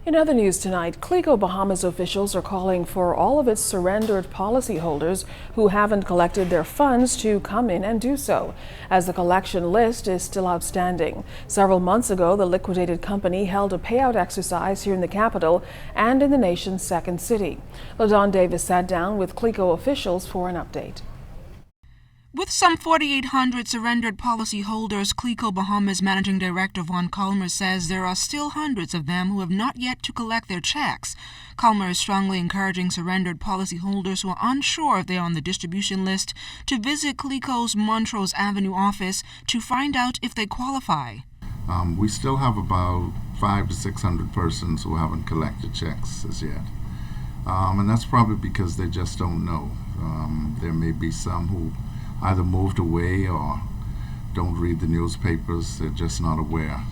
In other news tonight, Clico Bahamas officials are calling for all of its surrendered policyholders who haven't collected their funds to come in and do so, as the collection list is still outstanding. Several months ago, the liquidated company held a payout exercise here in the capital and in the nation's second city. LaDon Davis sat down with Clico officials for an update. With some 4,800 surrendered policyholders, Clico Bahamas Managing Director Von Calmer says there are still hundreds of them who have not yet to collect their checks. Calmer is strongly encouraging surrendered policyholders who are unsure if they are on the distribution list to visit Clico's Montrose Avenue office to find out if they qualify. We still have about 500 to 600 persons who haven't collected checks as yet. And that's probably because they just don't know. There may be some who either moved away or don't read the newspapers, they're just not aware.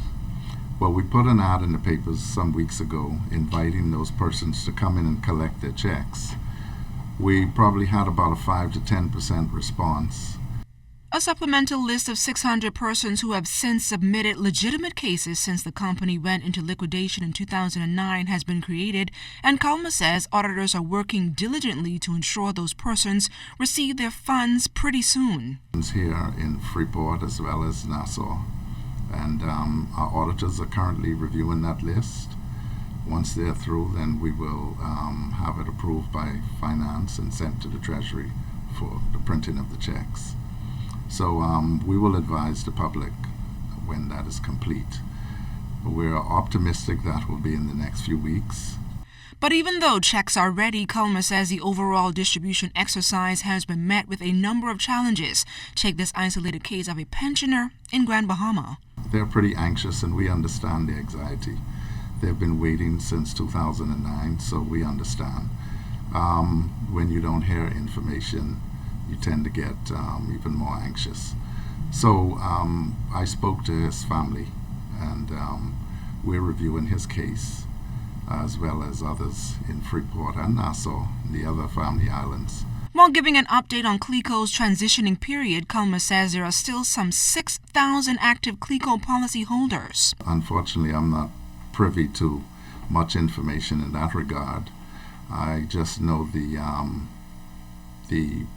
Well, we put an ad in the papers some weeks ago inviting those persons to come in and collect their checks. We probably had about a 5 to 10% response. A supplemental list of 600 persons who have since submitted legitimate cases since the company went into liquidation in 2009 has been created, and Calmer says auditors are working diligently to ensure those persons receive their funds pretty soon. Here in Freeport as well as Nassau, and our auditors are currently reviewing that list. Once they're through, then we will have it approved by finance and sent to the Treasury for the printing of the checks. So we will advise the public when that is complete. We're optimistic that will be in the next few weeks. But even though checks are ready, Calmer says the overall distribution exercise has been met with a number of challenges. Take this isolated case of a pensioner in Grand Bahama. They're pretty anxious, and we understand the anxiety. They've been waiting since 2009, so we understand. When you don't hear information, you tend to get even more anxious. So I spoke to his family, and we're reviewing his case as well as others in Freeport and Nassau, the other family islands. While giving an update on Clico's transitioning period, Calmer says there are still some 6,000 active Clico policyholders. Unfortunately, I'm not privy to much information in that regard. I just know the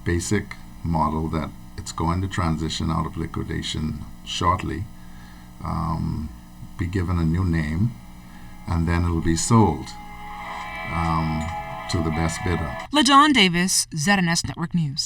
basic model that it's going to transition out of liquidation shortly, be given a new name, and then it'll be sold to the best bidder. LaDon Davis, ZNS Network News.